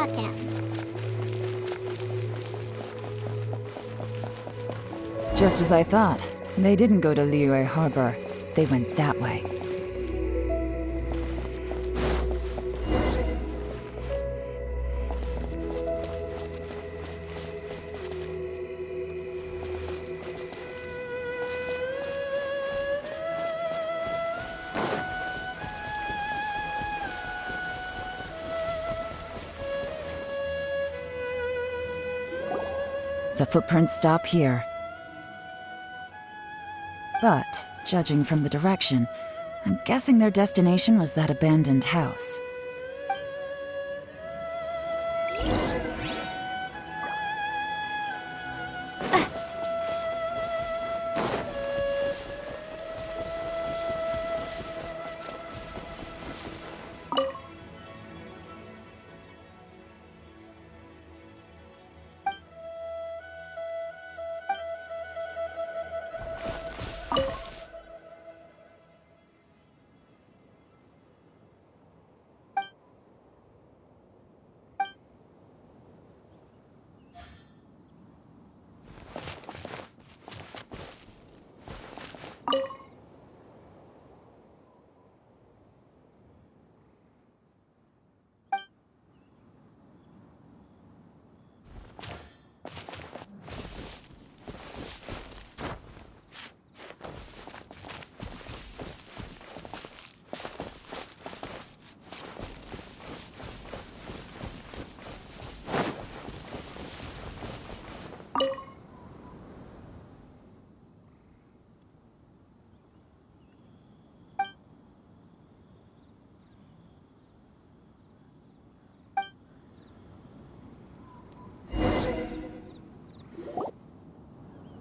about them. Just as I thought. They didn't go to Liyue Harbor. They went that way. The footprints stop here. But, judging from the direction, I'm guessing their destination was that abandoned house.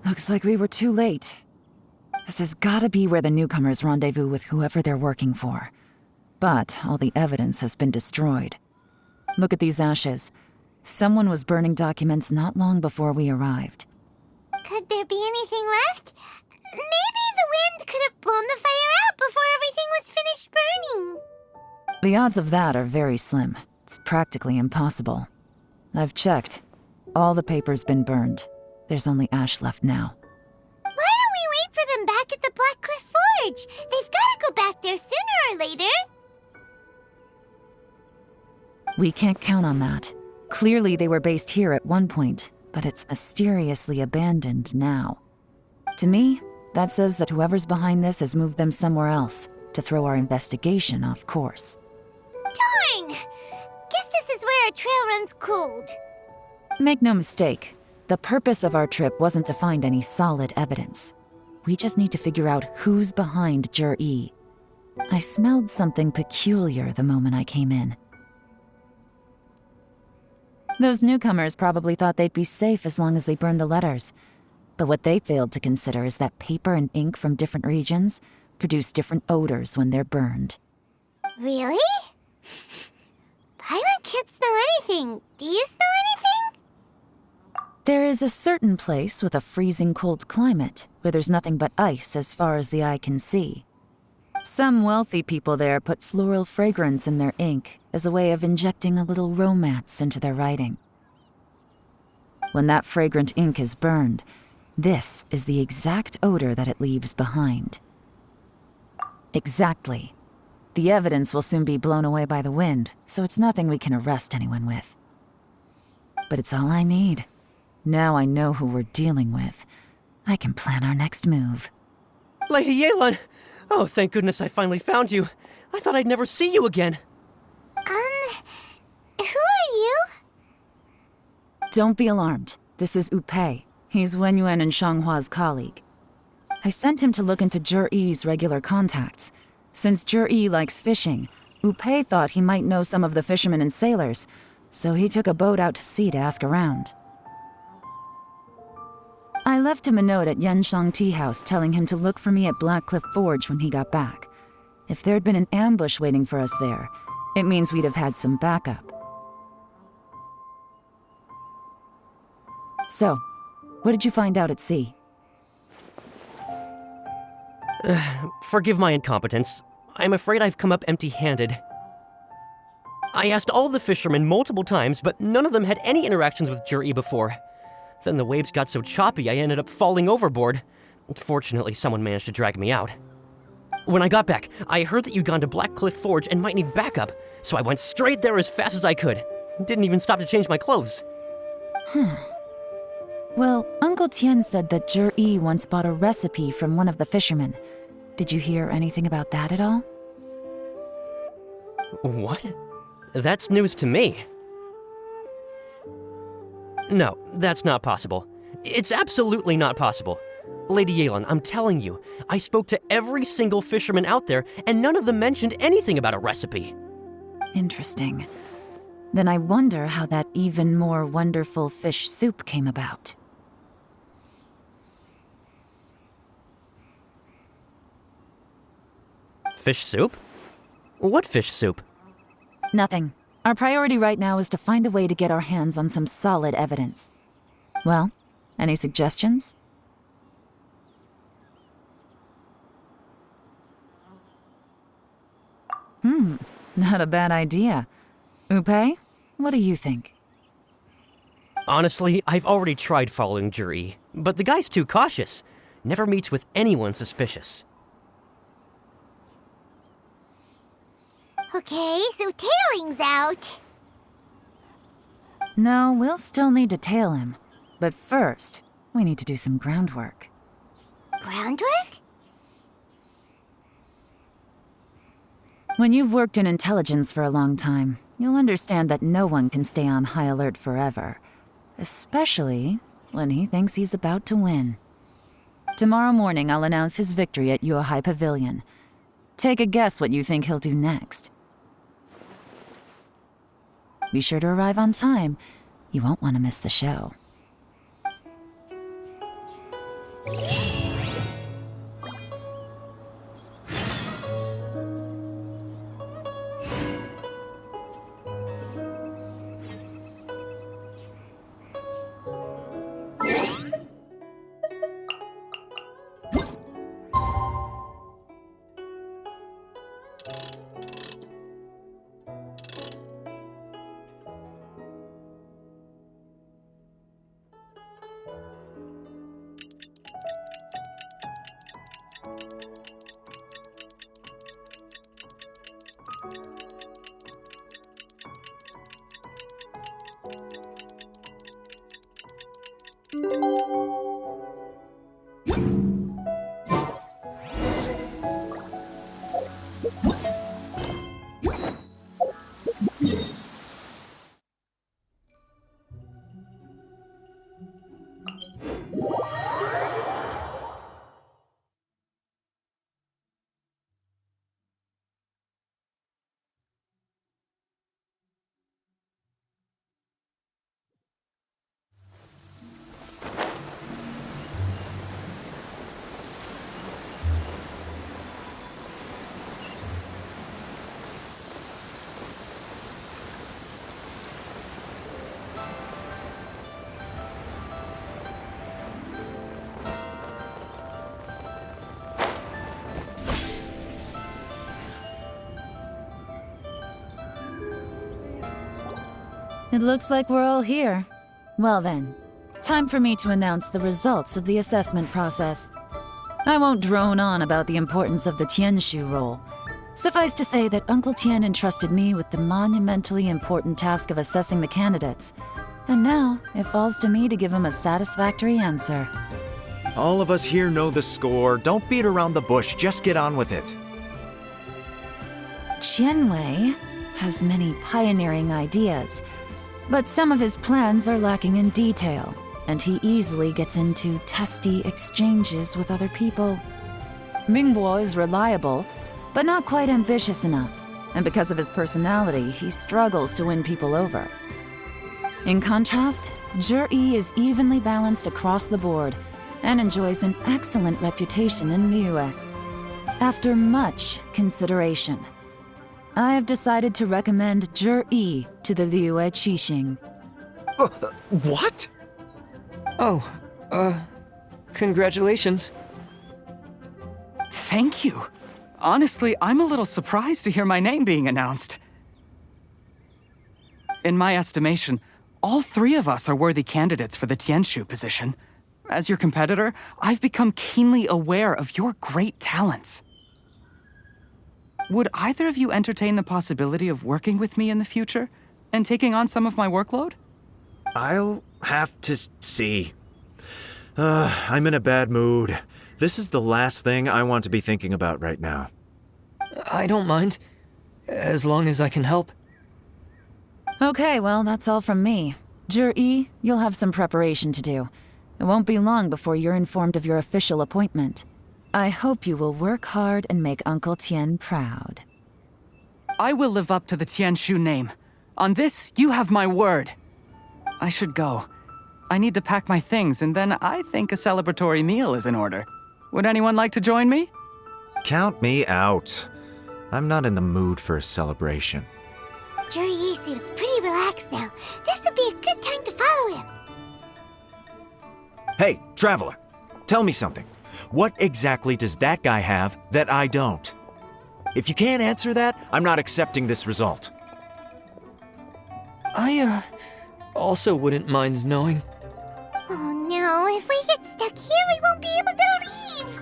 Looks like we were too late. This has gotta be where the newcomers rendezvous with whoever they're working for. But all the evidence has been destroyed. Look at these ashes. Someone was burning documents not long before we arrived. Could there be anything left? Maybe the wind could have blown the fire out before everything was finished burning. The odds of that are very slim. It's practically impossible. I've checked. All the paper's been burned. There's only ash left now. Why don't we wait for them back at the Black Cliff Forge? They've got to go back there sooner or later. We can't count on that. Clearly they were based here at one point, but it's mysteriously abandoned now. To me, that says that whoever's behind this has moved them somewhere else to throw our investigation off course. Darn! Guess this is where our trail runs cold. Make no mistake, the purpose of our trip wasn't to find any solid evidence. We just need to figure out who's behind Jur-E. I smelled something peculiar the moment I came in. Those newcomers probably thought they'd be safe as long as they burned the letters. But what they failed to consider is that paper and ink from different regions produce different odors when they're burned. Really? Paimon can't smell anything. Do you smell anything? There is a certain place with a freezing cold climate where there's nothing but ice as far as the eye can see. Some wealthy people there put floral fragrance in their ink as a way of injecting a little romance into their writing. When that fragrant ink is burned, this is the exact odor that it leaves behind. Exactly. The evidence will soon be blown away by the wind, so it's nothing we can arrest anyone with. But it's all I need. Now I know who we're dealing with. I can plan our next move. Lady Yelan! Oh, thank goodness I finally found you. I thought I'd never see you again. Who are you? Don't be alarmed. This is Upei. He's Wenyuan and Shanghua's colleague. I sent him to look into Jur-E's regular contacts. Since Jur-E likes fishing, Upei thought he might know some of the fishermen and sailors, so he took a boat out to sea to ask around. I left him a note at Yanshang Tea House telling him to look for me at Black Cliff Forge when he got back. If there'd been an ambush waiting for us there, it means we'd have had some backup. So, what did you find out at sea? Forgive my incompetence. I'm afraid I've come up empty-handed. I asked all the fishermen multiple times, but none of them had any interactions with Jur-E before. Then the waves got so choppy I ended up falling overboard. Fortunately, someone managed to drag me out. When I got back, I heard that you'd gone to Black Cliff Forge and might need backup, so I went straight there as fast as I could. Didn't even stop to change my clothes. Well, Uncle Tien said that Jur-E once bought a recipe from one of the fishermen. Did you hear anything about that at all? What? That's news to me. No, that's not possible. It's absolutely not possible. Lady Yelan, I'm telling you, I spoke to every single fisherman out there, and none of them mentioned anything about a recipe. Interesting. Then I wonder how that even more wonderful fish soup came about. Fish soup? What fish soup? Nothing. Our priority right now is to find a way to get our hands on some solid evidence. Well, any suggestions? Not a bad idea. Upe, what do you think? Honestly, I've already tried following Jur-E, but the guy's too cautious. Never meets with anyone suspicious. Okay, so Tailing's out. No, we'll still need to tail him. But first, we need to do some groundwork. Groundwork? When you've worked in intelligence for a long time, you'll understand that no one can stay on high alert forever. Especially when he thinks he's about to win. Tomorrow morning, I'll announce his victory at Yuehai Pavilion. Take a guess what you think he'll do next. Be sure to arrive on time. You won't want to miss the show. It looks like we're all here. Well then, time for me to announce the results of the assessment process. I won't drone on about the importance of the Tianshu role. Suffice to say that Uncle Tien entrusted me with the monumentally important task of assessing the candidates. And now, it falls to me to give him a satisfactory answer. All of us here know the score. Don't beat around the bush, just get on with it. Qianwei has many pioneering ideas, but some of his plans are lacking in detail, and he easily gets into testy exchanges with other people. Mingguo is reliable, but not quite ambitious enough, and because of his personality, he struggles to win people over. In contrast, Jur-E is evenly balanced across the board and enjoys an excellent reputation in Liyue. After much consideration, I have decided to recommend Jur-E to the Liyue Qixing. What? Congratulations. Thank you. Honestly, I'm a little surprised to hear my name being announced. In my estimation, all three of us are worthy candidates for the Tianshu position. As your competitor, I've become keenly aware of your great talents. Would either of you entertain the possibility of working with me in the future and taking on some of my workload? I'll have to see. I'm in a bad mood. This is the last thing I want to be thinking about right now. I don't mind, as long as I can help. Okay, well, that's all from me. Zhi, you'll have some preparation to do. It won't be long before you're informed of your official appointment. I hope you will work hard and make Uncle Tien proud. I will live up to the Tianshu name. On this, you have my word. I should go. I need to pack my things, and then I think a celebratory meal is in order. Would anyone like to join me? Count me out. I'm not in the mood for a celebration. Zhi seems pretty relaxed now. This would be a good time to follow him. Hey, Traveler, tell me something. What exactly does that guy have that I don't? If you can't answer that, I'm not accepting this result. I, also wouldn't mind knowing. Oh no, if we get stuck here, we won't be able to leave!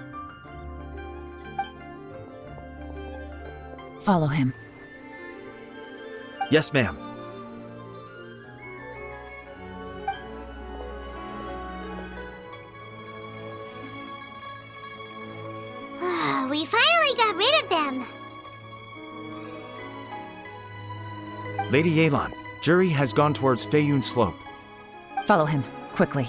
Follow him. Yes, ma'am. We finally got rid of them! Lady Yelan, Zhi has gone towards Feiyun Slope. Follow him, quickly.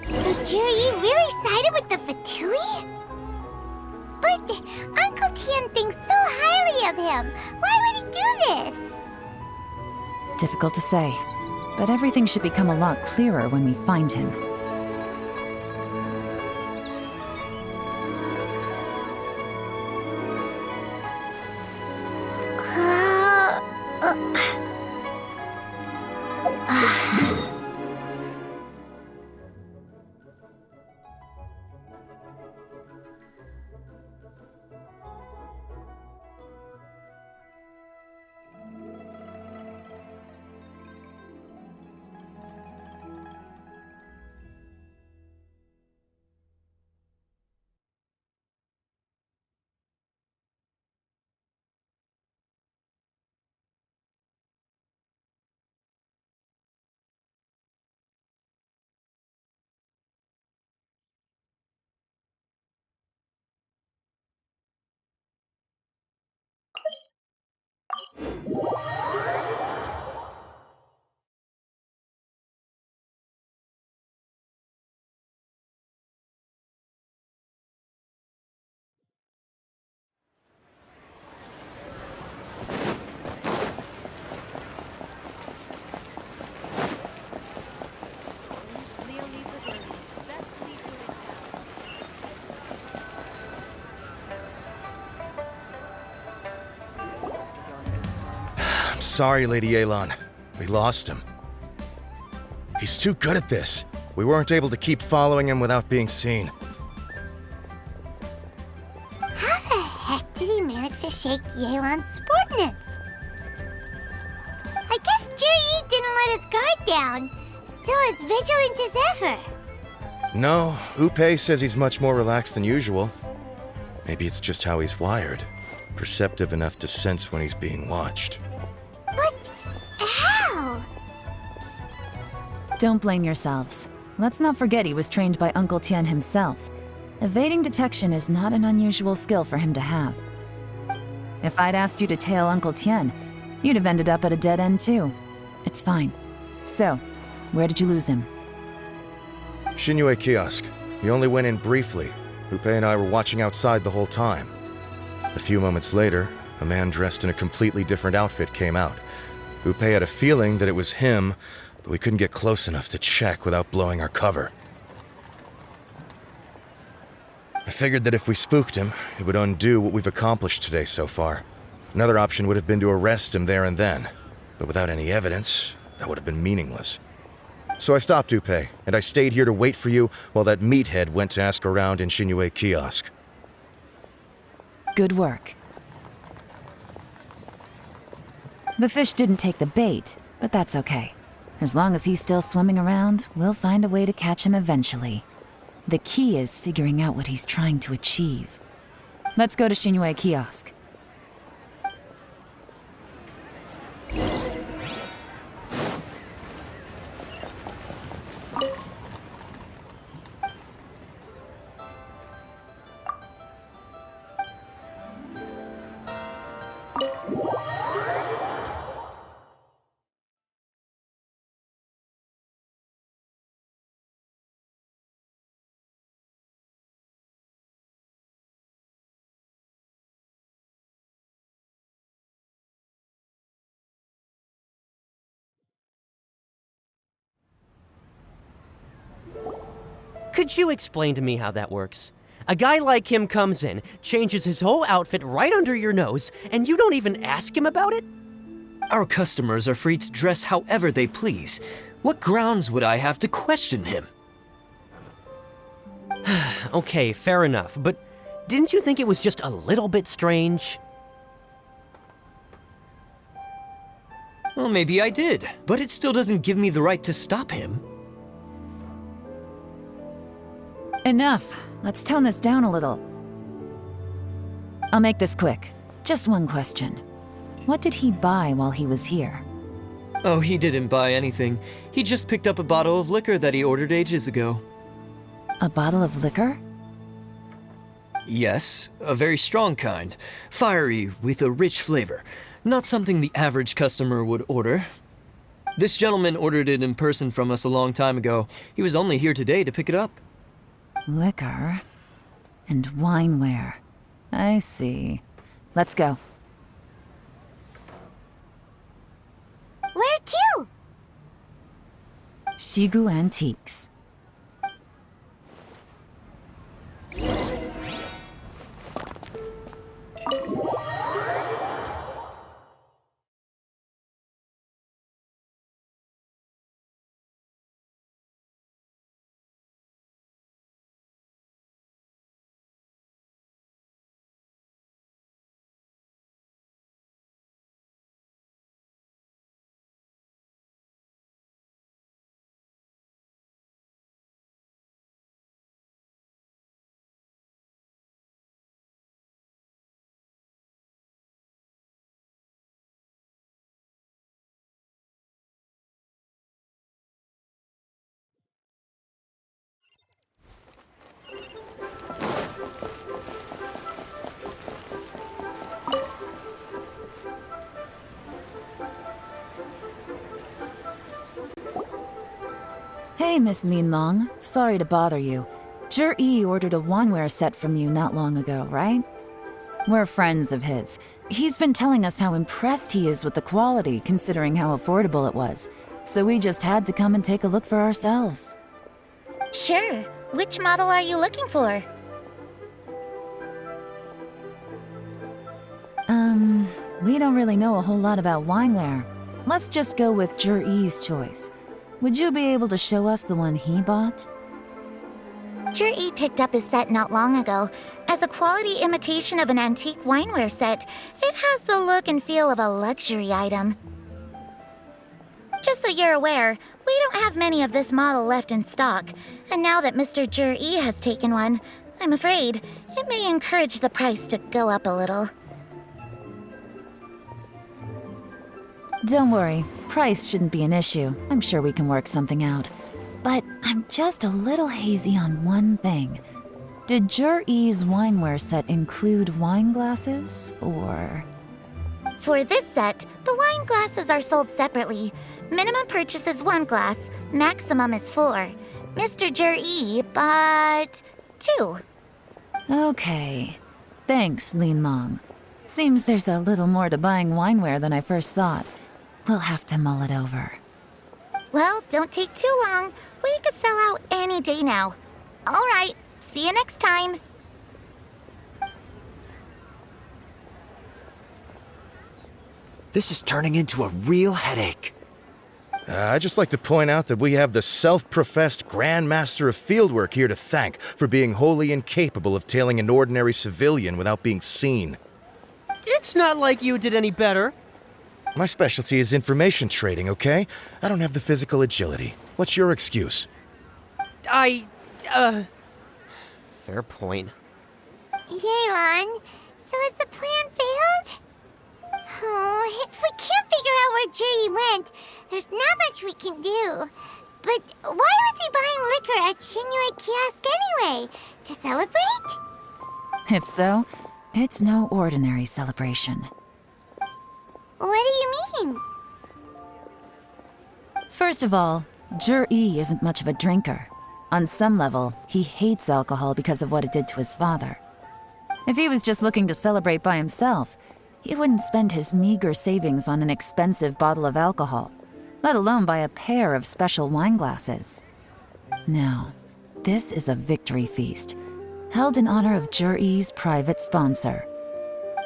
So Zhi really sided with the Fatui? But Uncle Tien thinks so highly of him. Why would he do this? Difficult to say, but everything should become a lot clearer when we find him. Sorry, Lady Yelan. We lost him. He's too good at this. We weren't able to keep following him without being seen. How the heck did he manage to shake Yelan's subordinates? I guess Zhi didn't let his guard down. Still as vigilant as ever. No, Upei says he's much more relaxed than usual. Maybe it's just how he's wired. Perceptive enough to sense when he's being watched. But how? Don't blame yourselves. Let's not forget he was trained by Uncle Tien himself. Evading detection is not an unusual skill for him to have. If I'd asked you to tail Uncle Tien, you'd have ended up at a dead end too. It's fine. So, where did you lose him? Xinyue Kiosk. He only went in briefly. Upei and I were watching outside the whole time. A few moments later, a man dressed in a completely different outfit came out. Upei had a feeling that it was him, but we couldn't get close enough to check without blowing our cover. I figured that if we spooked him, it would undo what we've accomplished today so far. Another option would have been to arrest him there and then, but without any evidence, that would have been meaningless. So I stopped Upei, and I stayed here to wait for you while that meathead went to ask around in Xinyue Kiosk. Good work. The fish didn't take the bait, but that's okay. As long as he's still swimming around, we'll find a way to catch him eventually. The key is figuring out what he's trying to achieve. Let's go to Shinue Kiosk. Could you explain to me how that works? A guy like him comes in, changes his whole outfit right under your nose, and you don't even ask him about it? Our customers are free to dress however they please. What grounds would I have to question him? Okay, fair enough, but didn't you think it was just a little bit strange? Well, maybe I did, but it still doesn't give me the right to stop him. Enough. Let's tone this down a little. I'll make this quick. Just one question. What did he buy while he was here? Oh, he didn't buy anything. He just picked up a bottle of liquor that he ordered ages ago. A bottle of liquor? Yes, a very strong kind. Fiery, with a rich flavor. Not something the average customer would order. This gentleman ordered it in person from us a long time ago. He was only here today to pick it up. Liquor and wineware. I see. Let's go. Where to? Shigu Antiques. Hey, Miss Linlong. Sorry to bother you. Zhi ordered a wineware set from you not long ago, right? We're friends of his. He's been telling us how impressed he is with the quality, considering how affordable it was. So we just had to come and take a look for ourselves. Sure. Which model are you looking for? We don't really know a whole lot about wineware. Let's just go with Zhi's choice. Would you be able to show us the one he bought? Zhi picked up his set not long ago. As a quality imitation of an antique wineware set, it has the look and feel of a luxury item. Just so you're aware, we don't have many of this model left in stock, and now that Mr. Zhi has taken one, I'm afraid it may encourage the price to go up a little. Don't worry, price shouldn't be an issue. I'm sure we can work something out. But I'm just a little hazy on one thing. Did Zhi's wineware set include wine glasses, or...? For this set, the wine glasses are sold separately. Minimum purchase is 1 glass, maximum is 4. Mr. Zhi bought 2. Okay. Thanks, Linlong. Seems there's a little more to buying wineware than I first thought. We'll have to mull it over. Well, don't take too long. We could sell out any day now. All right, see you next time. This is turning into a real headache. I'd just like to point out that we have the self-professed Grand Master of Fieldwork here to thank for being wholly incapable of tailing an ordinary civilian without being seen. It's not like you did any better. My specialty is information trading, okay? I don't have the physical agility. What's your excuse? Fair point. Yelan, so has the plan failed? Oh, if we can't figure out where Jerry went, there's not much we can do. But why was he buying liquor at Shinue Kiosk anyway? To celebrate? If so, it's no ordinary celebration. What do you mean? First of all, Jur-E isn't much of a drinker. On some level, he hates alcohol because of what it did to his father. If he was just looking to celebrate by himself, he wouldn't spend his meager savings on an expensive bottle of alcohol, let alone buy a pair of special wine glasses. No, this is a victory feast, held in honor of Jur-E's private sponsor.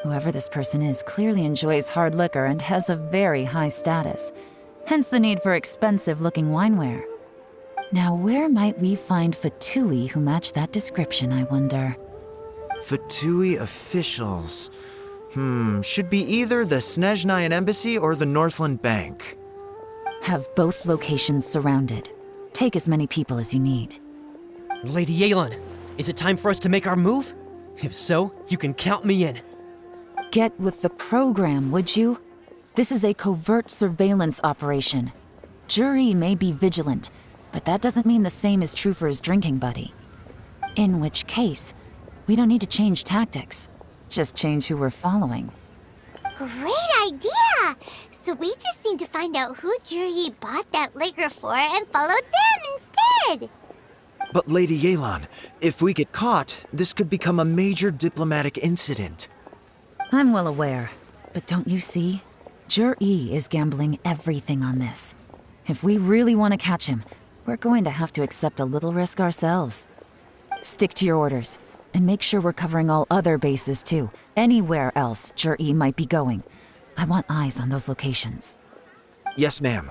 Whoever this person is clearly enjoys hard liquor and has a very high status, hence the need for expensive-looking wineware. Now, where might we find Fatui who match that description, I wonder? Fatui officials. Should be either the Snezhnayan Embassy or the Northland Bank. Have both locations surrounded. Take as many people as you need. Lady Yelan, is it time for us to make our move? If so, you can count me in. Get with the program, would you? This is a covert surveillance operation. Jur-E may be vigilant, but that doesn't mean the same is true for his drinking buddy. In which case, we don't need to change tactics. Just change who we're following. Great idea! So we just need to find out who Juri bought that liquor for and follow them instead! But Lady Yelan, if we get caught, this could become a major diplomatic incident. I'm well aware, but don't you see? Jur-E is gambling everything on this. If we really want to catch him, we're going to have to accept a little risk ourselves. Stick to your orders, and make sure we're covering all other bases too. Anywhere else Jur-E might be going. I want eyes on those locations. Yes, ma'am.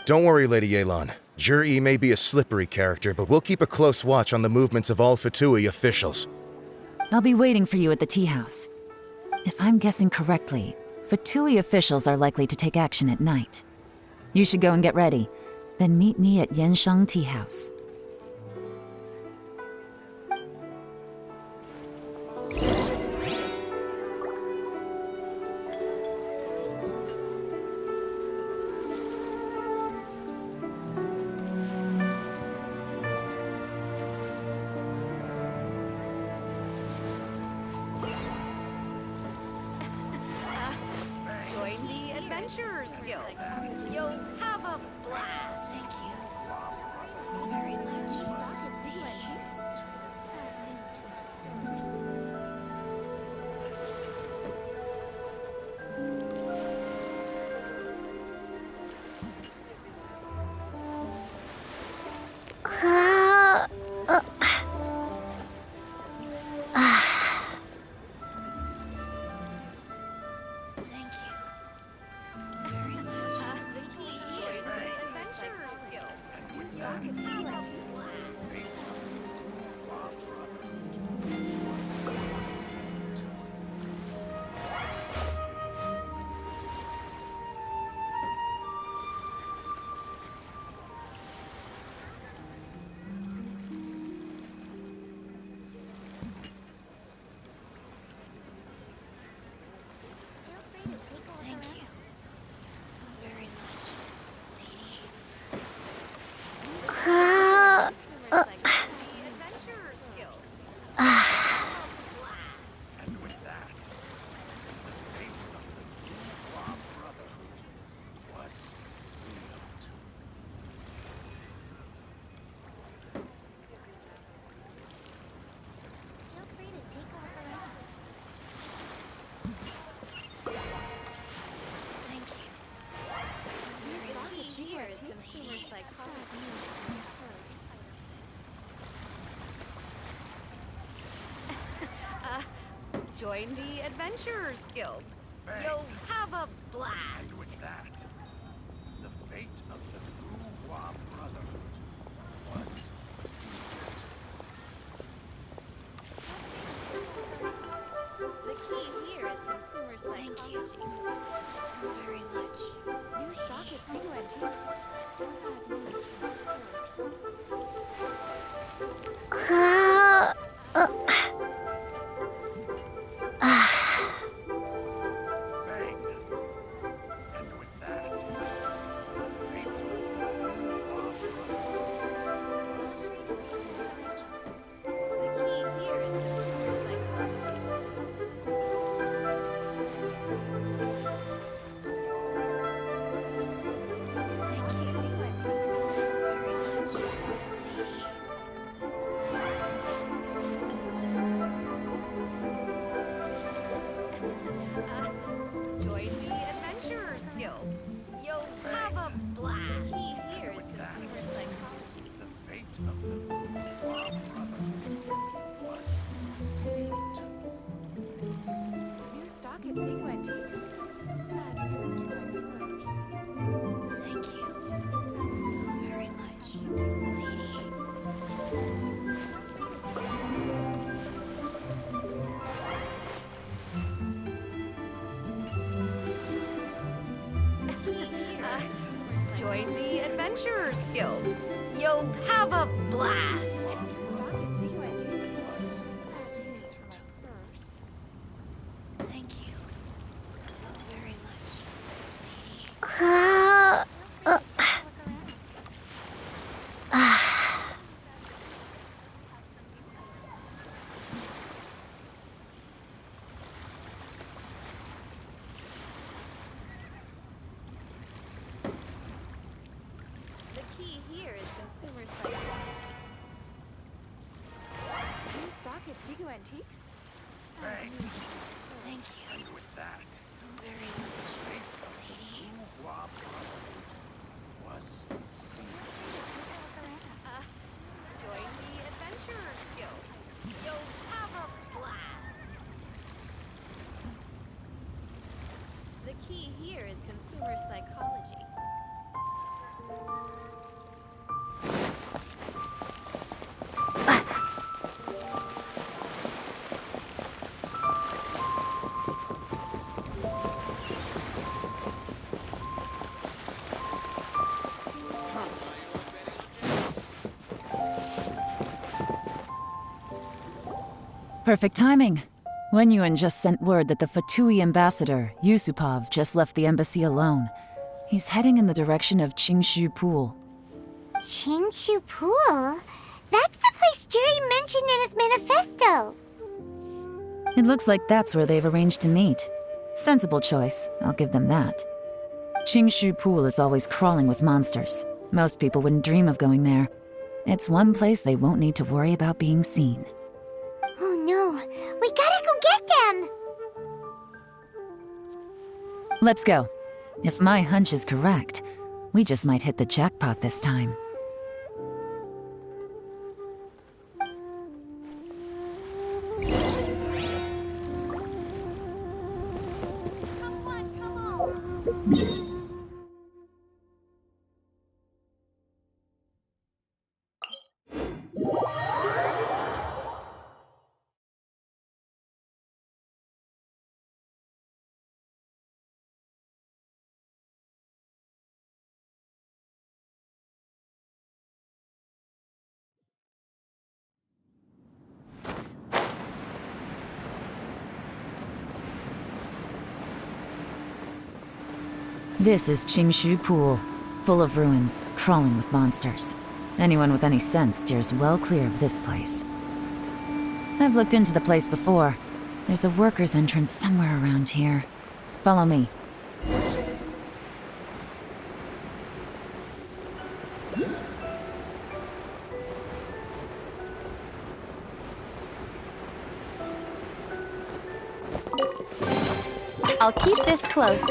Don't worry, Lady Yelan. Jur-E may be a slippery character, but we'll keep a close watch on the movements of all Fatui officials. I'll be waiting for you at the tea house. If I'm guessing correctly, Fatui officials are likely to take action at night. You should go and get ready, then meet me at Yenshang Tea House. Join the Adventurers Guild. You'll have a blast. Thank you so very much. Thank you so very much. Join the Adventurers Guild. You'll have a blast. Thank you so very much, lady. Adventurers Guild. Blast. And with that, the fate of the Wu Brotherhood was sealed. Feel free to take a look around. Thank you. So very much. Consumer psychology. Join the Adventurers Guild. You'll have a blast. And with that, the fate of the Wu Brotherhood was sealed. The key here is consumer of the Bourgeois Brotherhood was sealed. New stock at Sigu Antiques. Bad news for my furs. Thank you so very much, lady. Join the Adventurers Guild. You'll have a blast. New stock at Sigu Antiques. Bad news for my furs. Thank you so very much, lady. The key here is consumer psychology. New stock at Sigu Antiques? Thank Thank you And with that, so very much, the fate of the lady. Bourgeois Brotherhood was sealed. Join the Adventurers Guild. You'll have a blast. The key here is consumer psychology. Perfect timing. Wenyuan just sent word that the Fatui ambassador, Yusupov, just left the embassy alone. He's heading in the direction of Qingshu Pool. Qingshu Pool? That's the place Jerry mentioned in his manifesto. It looks like that's where they've arranged to meet. Sensible choice, I'll give them that. Qingshu Pool is always crawling with monsters. Most people wouldn't dream of going there. It's one place they won't need to worry about being seen. Oh no, we gotta go get them! Let's go. If my hunch is correct, we just might hit the jackpot this time. This is Qingshu Pool, full of ruins, crawling with monsters. Anyone with any sense steers well clear of this place. I've looked into the place before. There's a worker's entrance somewhere around here. Follow me. I'll keep this close.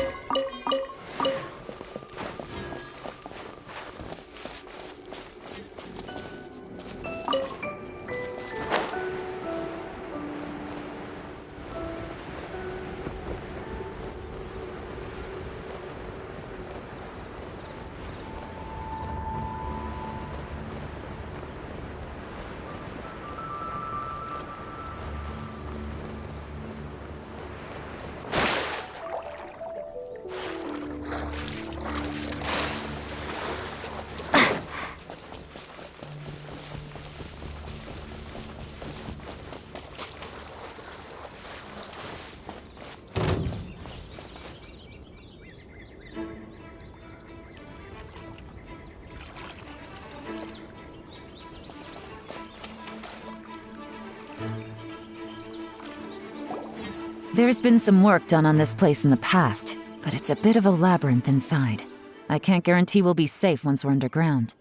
There's been some work done on this place in the past, but it's a bit of a labyrinth inside. I can't guarantee we'll be safe once we're underground.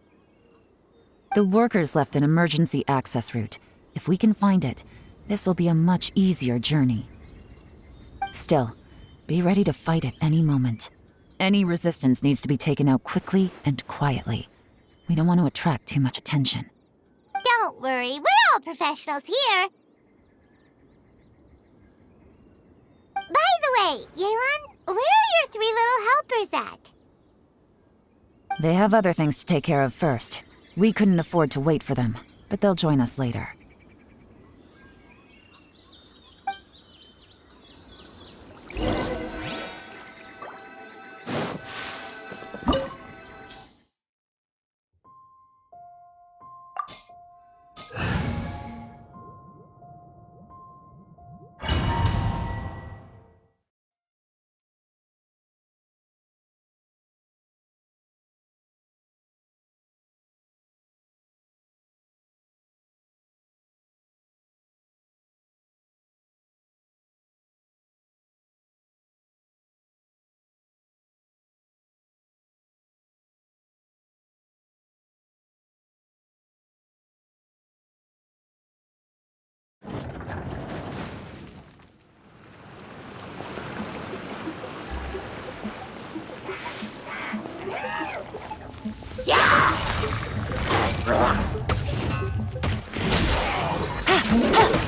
The workers left an emergency access route. If we can find it, this will be a much easier journey. Still, be ready to fight at any moment. Any resistance needs to be taken out quickly and quietly. We don't want to attract too much attention. Don't worry, we're all professionals here. By the way, Yelan, where are your 3 little helpers at? They have other things to take care of first. We couldn't afford to wait for them, but they'll join us later.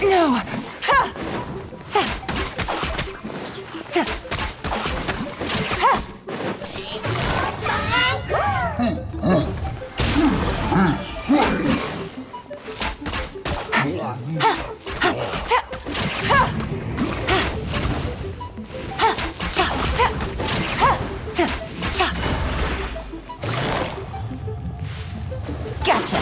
No! Ha! Ta! Ta! Ha! Gotcha!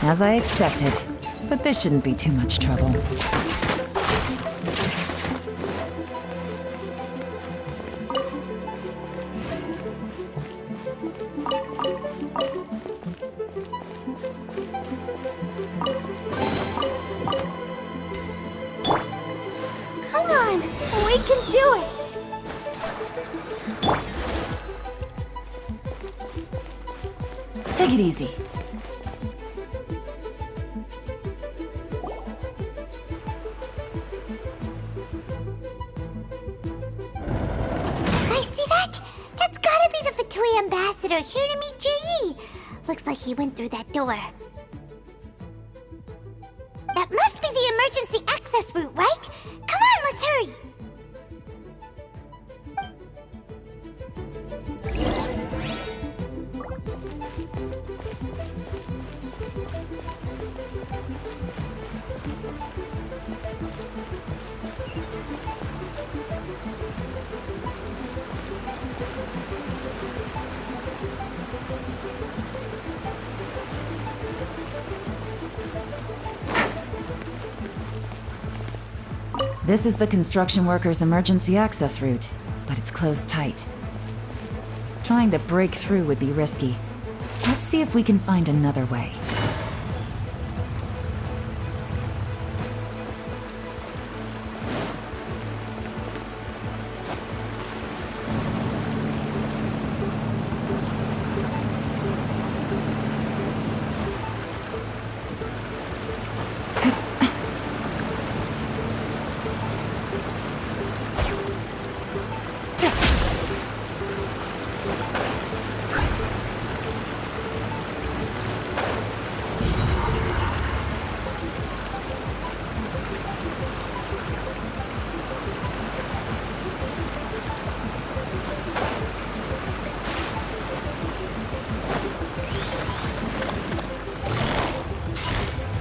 As I expected, but this shouldn't be too much trouble. Come on, we can do it! Take it easy. Ambassador here to meet Ji. Looks like he went through that door. That must be the emergency access route, right? Come on, let's hurry. This is the construction workers' emergency access route, but it's closed tight. Trying to break through would be risky. Let's see if we can find another way.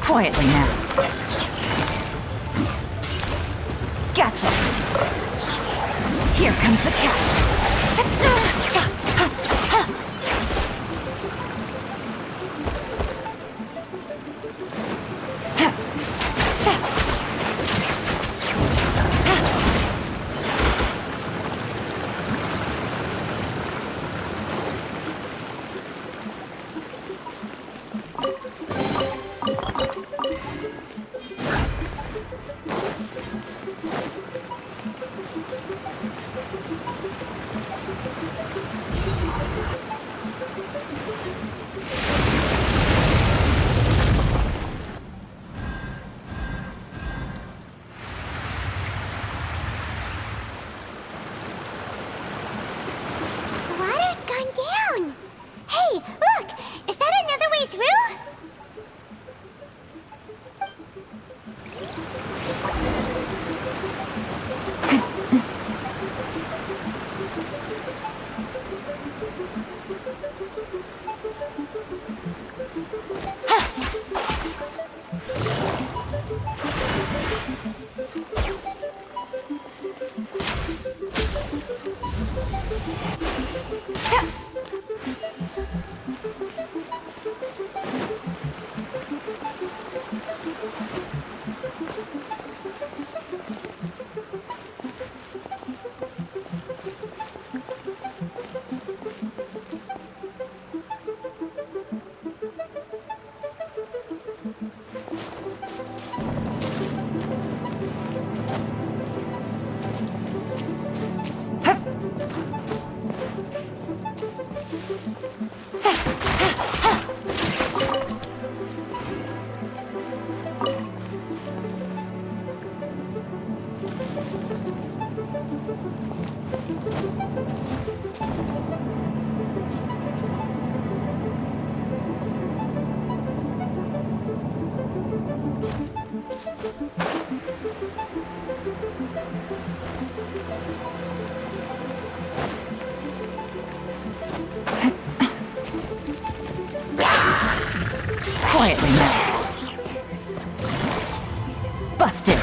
Quietly now. Gotcha. Here comes the catch. Quietly now. Busted.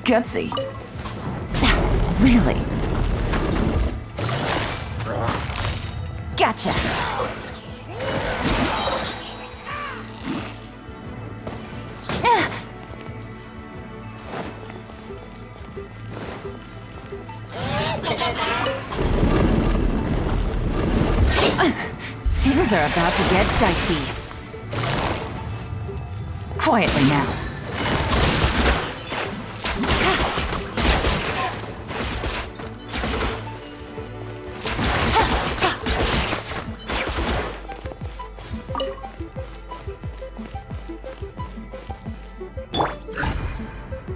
Gutsy. Really? Gotcha. Things are about to get dicey. Quietly now.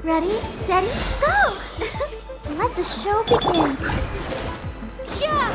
Ready, steady, go! Let the show begin. Yeah!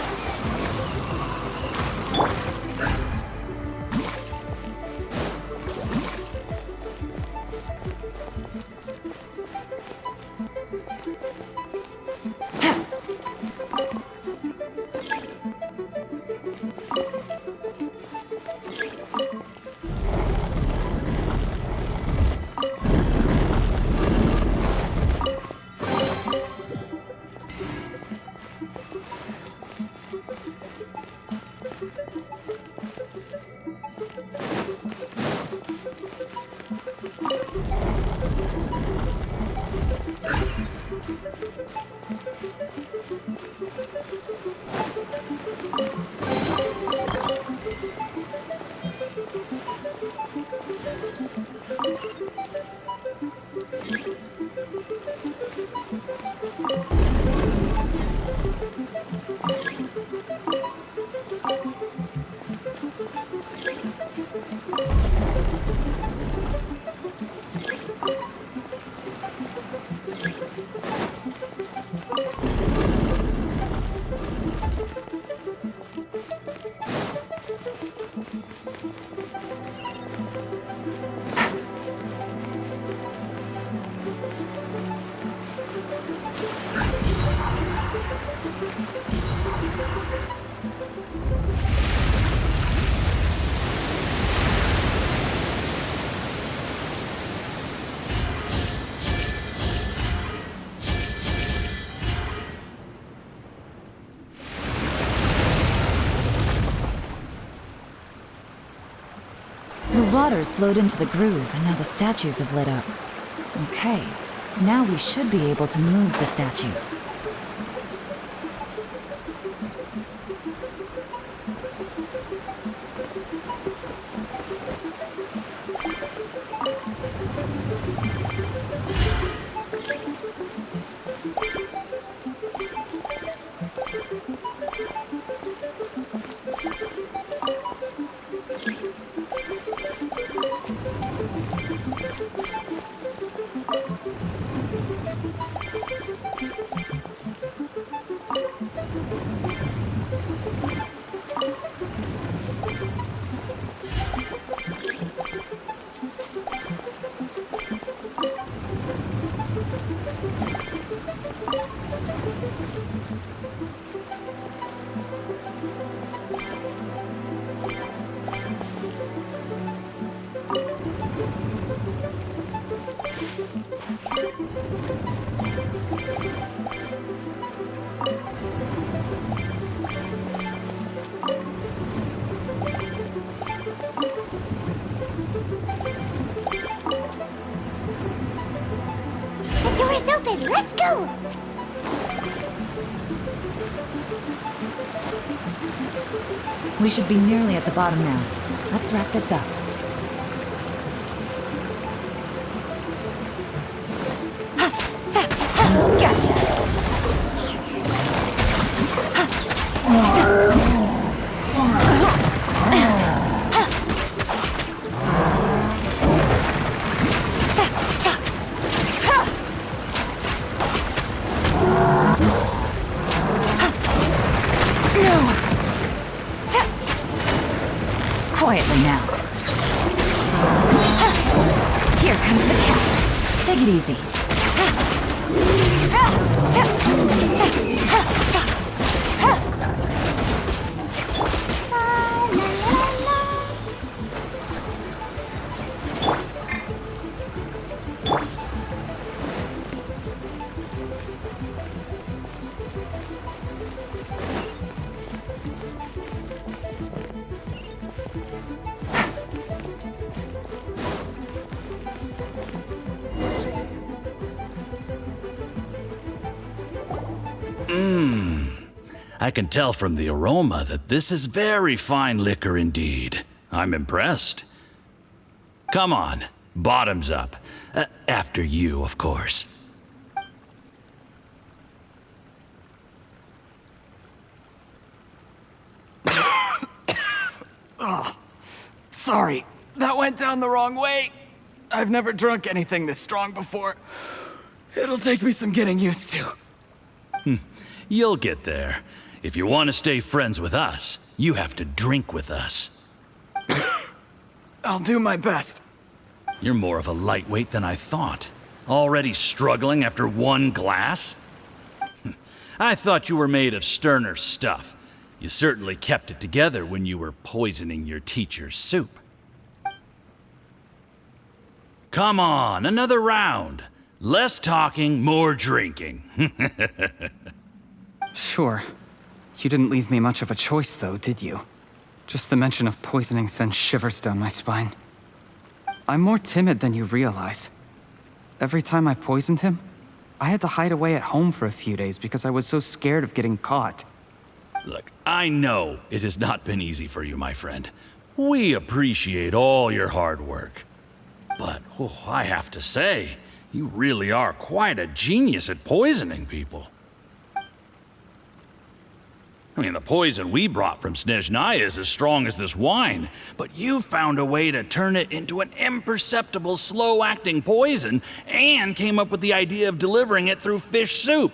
The water's flowed into the groove, and now the statues have lit up. Okay, now we should be able to move the statues. open. Let's go. We should be nearly at the bottom now. Let's wrap this up. Gotcha. Quietly now. Here comes the catch. Take it easy. I can tell from the aroma that this is very fine liquor indeed. I'm impressed. Come on, bottoms up. After you, of course. Sorry, that went down the wrong way. I've never drunk anything this strong before. It'll take me some getting used to. You'll get there. If you want to stay friends with us, you have to drink with us. I'll do my best. You're more of a lightweight than I thought. Already struggling after one glass? I thought you were made of sterner stuff. You certainly kept it together when you were poisoning your teacher's soup. Come on, another round. Less talking, more drinking. Sure. You didn't leave me much of a choice, though, did you? Just the mention of poisoning sends shivers down my spine. I'm more timid than you realize. Every time I poisoned him, I had to hide away at home for a few days because I was so scared of getting caught. Look, I know it has not been easy for you, my friend. We appreciate all your hard work. But, I have to say, you really are quite a genius at poisoning people. I mean, the poison we brought from Snezhnaya is as strong as this wine, but you found a way to turn it into an imperceptible, slow-acting poison and came up with the idea of delivering it through fish soup.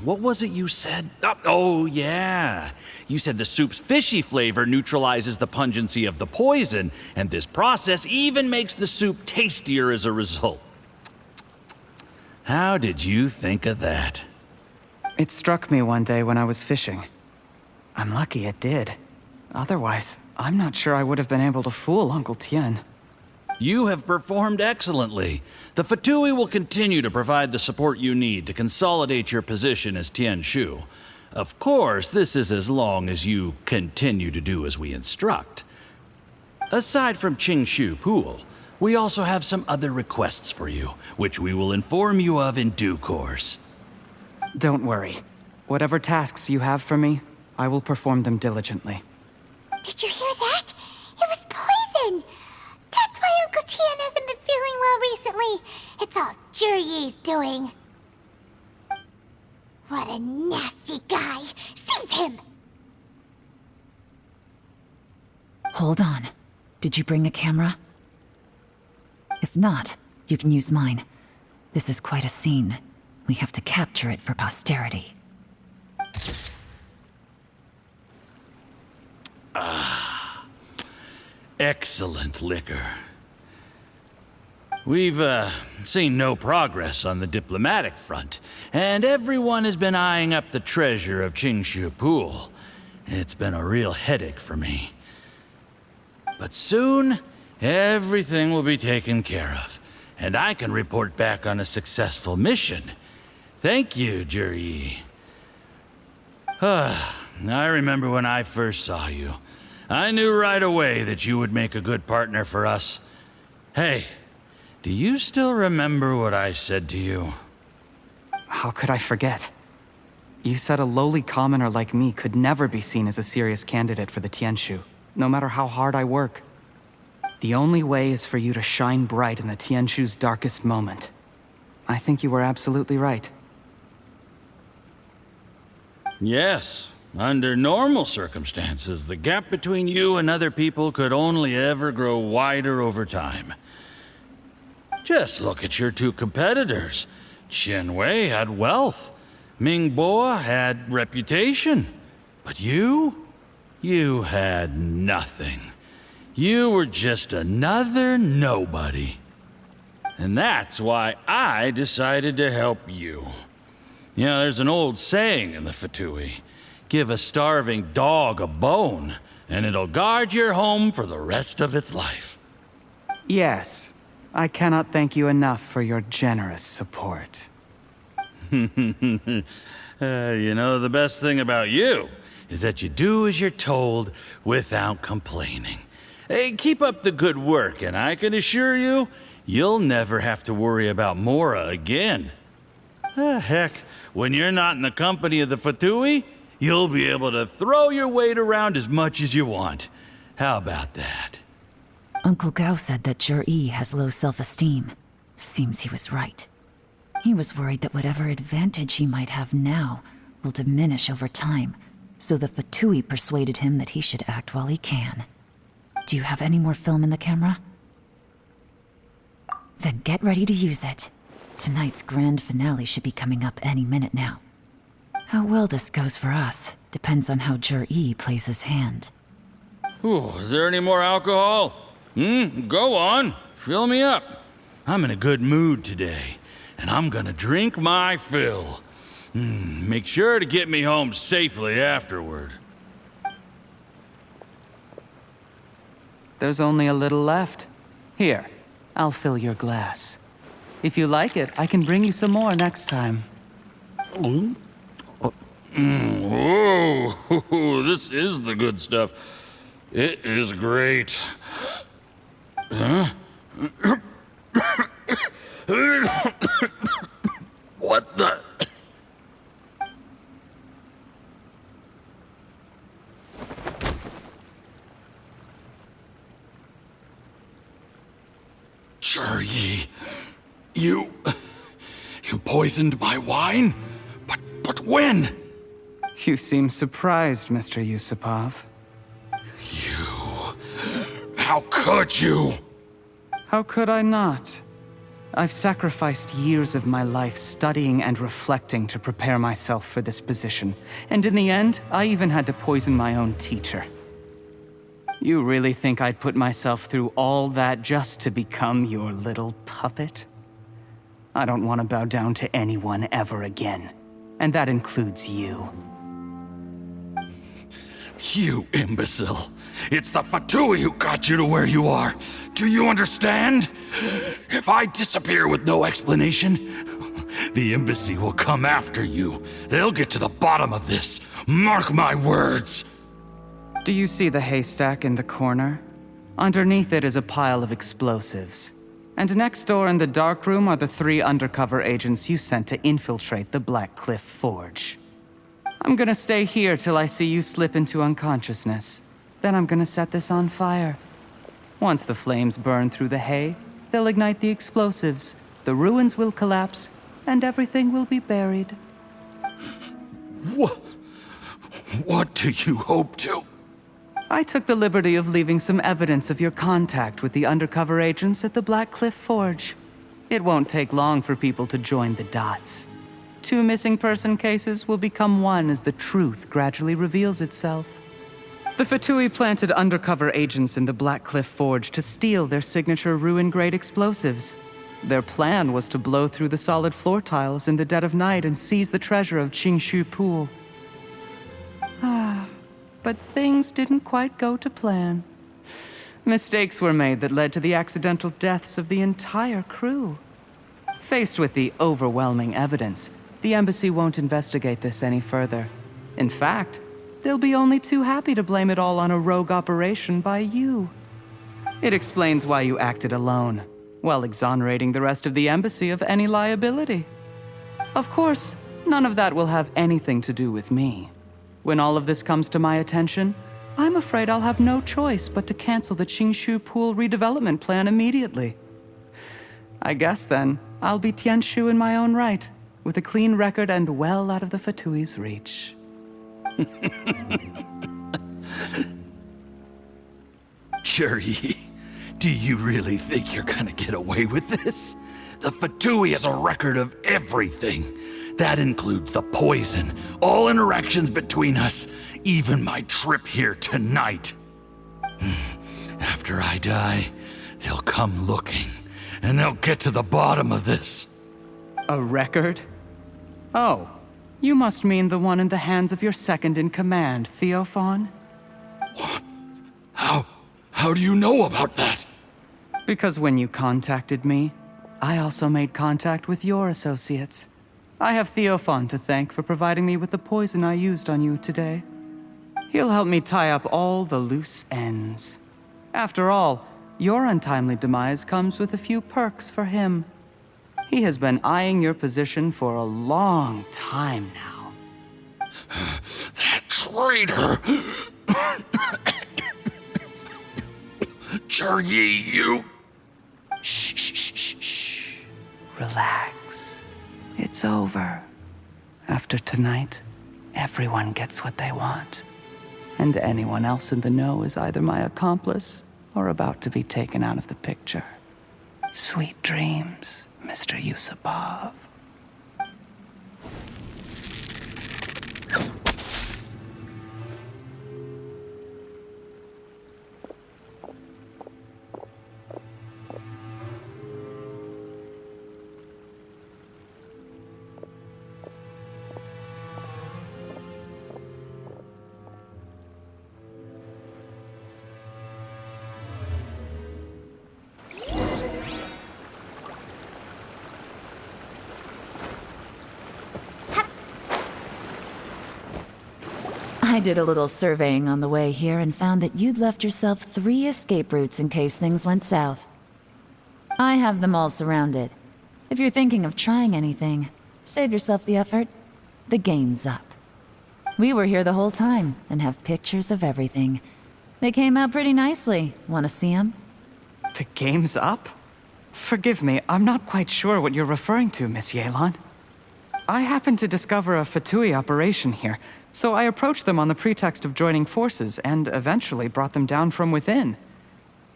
What was it you said? Oh, yeah. You said the soup's fishy flavor neutralizes the pungency of the poison, and this process even makes the soup tastier as a result. How did you think of that? It struck me one day when I was fishing. I'm lucky it did. Otherwise, I'm not sure I would have been able to fool Uncle Tien. You have performed excellently. The Fatui will continue to provide the support you need to consolidate your position as Tien Shu. Of course, this is as long as you continue to do as we instruct. Aside from Qingshu Pool, we also have some other requests for you, which we will inform you of in due course. Don't worry. Whatever tasks you have for me, I will perform them diligently. Did you hear that? It was poison! That's why Uncle Tien hasn't been feeling well recently. It's all Jurye's doing. What a nasty guy! Seize him! Hold on. Did you bring a camera? If not, you can use mine. This is quite a scene. We have to capture it for posterity. Excellent liquor. We've, seen no progress on the diplomatic front, and everyone has been eyeing up the treasure of Qingshu Pool. It's been a real headache for me. But soon, everything will be taken care of, and I can report back on a successful mission. Thank you, Jurye. I remember when I first saw you. I knew right away that you would make a good partner for us. Hey, do you still remember what I said to you? How could I forget? You said a lowly commoner like me could never be seen as a serious candidate for the Tianshu, no matter how hard I work. The only way is for you to shine bright in the Tianshu's darkest moment. I think you were absolutely right. Yes. Under normal circumstances, the gap between you and other people could only ever grow wider over time. Just look at your two competitors. Chen Wei had wealth. Ming Boa had reputation. But you had nothing. You were just another nobody. And that's why I decided to help you. You know, there's an old saying in the Fatui. Give a starving dog a bone, and it'll guard your home for the rest of its life. Yes. I cannot thank you enough for your generous support. You know, the best thing about you is that you do as you're told without complaining. Hey, keep up the good work, and I can assure you, you'll never have to worry about Mora again. Heck, when you're not in the company of the Fatui, you'll be able to throw your weight around as much as you want. How about that? Uncle Gao said that Zhi has low self-esteem. Seems he was right. He was worried that whatever advantage he might have now will diminish over time, so the Fatui persuaded him that he should act while he can. Do you have any more film in the camera? Then get ready to use it. Tonight's grand finale should be coming up any minute now. How well this goes for us depends on how Zhi plays his hand. Ooh, is there any more alcohol? Go on. Fill me up. I'm in a good mood today, and I'm gonna drink my fill. Make sure to get me home safely afterward. There's only a little left. Here, I'll fill your glass. If you like it, I can bring you some more next time. Whoa, this is the good stuff. It is great. Huh? What the? Zhi, you poisoned my wine? But when? You seem surprised, Mr. Yusupov. How could you? How could I not? I've sacrificed years of my life studying and reflecting to prepare myself for this position. And in the end, I even had to poison my own teacher. You really think I'd put myself through all that just to become your little puppet? I don't want to bow down to anyone ever again. And that includes you. You imbecile. It's the Fatui who got you to where you are. Do you understand? If I disappear with no explanation, the embassy will come after you. They'll get to the bottom of this. Mark my words. Do you see the haystack in the corner? Underneath it is a pile of explosives. And next door in the dark room are the 3 undercover agents you sent to infiltrate the Black Cliff Forge. I'm gonna stay here till I see you slip into unconsciousness. Then I'm gonna set this on fire. Once the flames burn through the hay, they'll ignite the explosives, the ruins will collapse, and everything will be buried. What do you hope to? I took the liberty of leaving some evidence of your contact with the undercover agents at the Black Cliff Forge. It won't take long for people to join the dots. 2 missing person cases will become one as the truth gradually reveals itself. The Fatui planted undercover agents in the Black Cliff Forge to steal their signature ruin-grade explosives. Their plan was to blow through the solid floor tiles in the dead of night and seize the treasure of Qingshu Pool. But things didn't quite go to plan. Mistakes were made that led to the accidental deaths of the entire crew. Faced with the overwhelming evidence, the embassy won't investigate this any further. In fact, they'll be only too happy to blame it all on a rogue operation by you. It explains why you acted alone. while exonerating the rest of the embassy of any liability. Of course, none of that will have anything to do with me. When all of this comes to my attention, I'm afraid I'll have no choice but to cancel the Qingshu Pool redevelopment plan immediately. I guess then, I'll be Tianshu in my own right, with a clean record and well out of the Fatui's reach. Jerry, do you really think you're gonna get away with this? The Fatui has a record of everything. That includes the poison, all interactions between us, even my trip here tonight. After I die, they'll come looking, and they'll get to the bottom of this. A record? Oh, you must mean the one in the hands of your second-in-command, Theophan? What? How do you know about that? Because when you contacted me, I also made contact with your associates. I have Theophan to thank for providing me with the poison I used on you today. He'll help me tie up all the loose ends. After all, your untimely demise comes with a few perks for him. He has been eyeing your position for a long time now. That traitor! Jerry, you... Shh. Relax. It's over. After tonight, everyone gets what they want. And anyone else in the know is either my accomplice or about to be taken out of the picture. Sweet dreams, Mr. Yusupov. I did a little surveying on the way here and found that you'd left yourself 3 escape routes in case things went south. I have them all surrounded. If you're thinking of trying anything, save yourself the effort. The game's up. We were here the whole time and have pictures of everything. They came out pretty nicely. Want to see them? The game's up? Forgive me, I'm not quite sure what you're referring to, Miss Yelan. I happened to discover a Fatui operation here, so I approached them on the pretext of joining forces and eventually brought them down from within.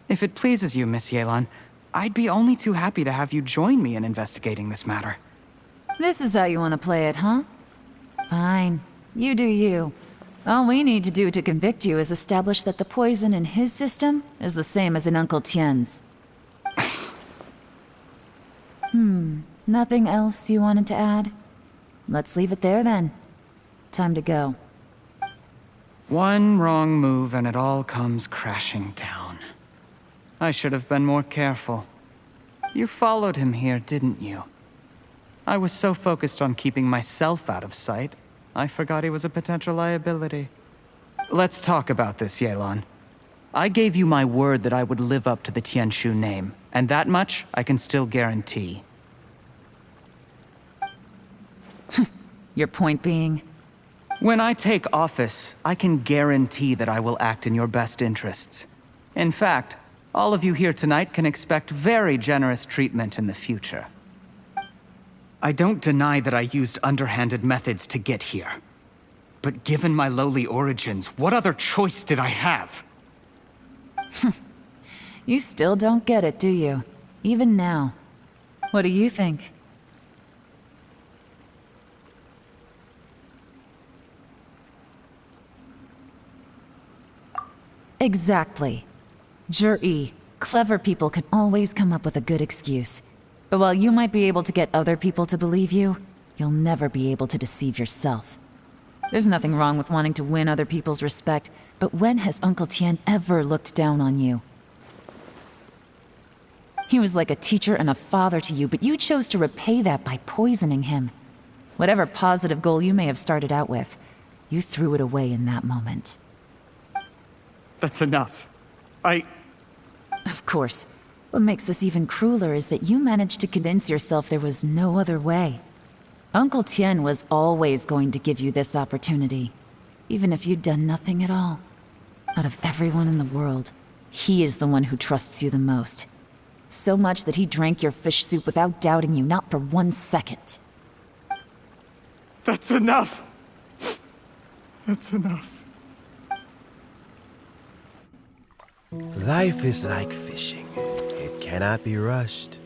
If it pleases you, Miss Yelan, I'd be only too happy to have you join me in investigating this matter. This is how you want to play it, huh? Fine. You do you. All we need to do to convict you is establish that the poison in his system is the same as in Uncle Tien's. Nothing else you wanted to add? Let's leave it there then. Time to go. One wrong move and it all comes crashing down. I should have been more careful. You followed him here, didn't you? I was so focused on keeping myself out of sight, I forgot he was a potential liability. Let's talk about this, Yelan. I gave you my word that I would live up to the Tianshu name, and that much I can still guarantee. Your point being? When I take office, I can guarantee that I will act in your best interests. In fact, all of you here tonight can expect very generous treatment in the future. I don't deny that I used underhanded methods to get here. But given my lowly origins, what other choice did I have? You still don't get it, do you? Even now. What do you think? Exactly. Jur-E, clever people can always come up with a good excuse. But while you might be able to get other people to believe you, you'll never be able to deceive yourself. There's nothing wrong with wanting to win other people's respect, but when has Uncle Tien ever looked down on you? He was like a teacher and a father to you, but you chose to repay that by poisoning him. Whatever positive goal you may have started out with, you threw it away in that moment. That's enough. Of course. What makes this even crueler is that you managed to convince yourself there was no other way. Uncle Tien was always going to give you this opportunity, even if you'd done nothing at all. Out of everyone in the world, he is the one who trusts you the most. So much that he drank your fish soup without doubting you, not for 1 second. That's enough. That's enough. Life is like fishing. It cannot be rushed.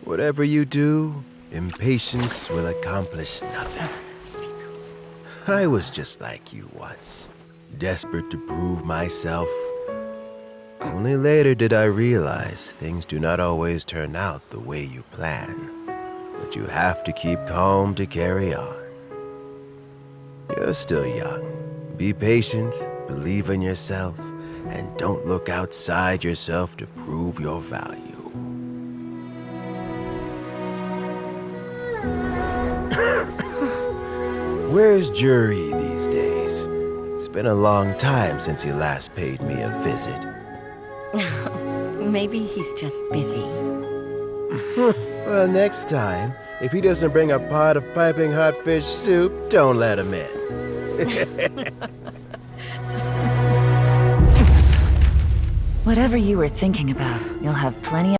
Whatever you do, impatience will accomplish nothing. I was just like you once, desperate to prove myself. Only later did I realize things do not always turn out the way you plan. But you have to keep calm to carry on. You're still young. Be patient, believe in yourself, and don't look outside yourself to prove your value. Where's Jury these days? It's been a long time since he last paid me a visit. Maybe he's just busy. Well, next time, if he doesn't bring a pot of piping hot fish soup, don't let him in. Whatever you were thinking about, you'll have plenty of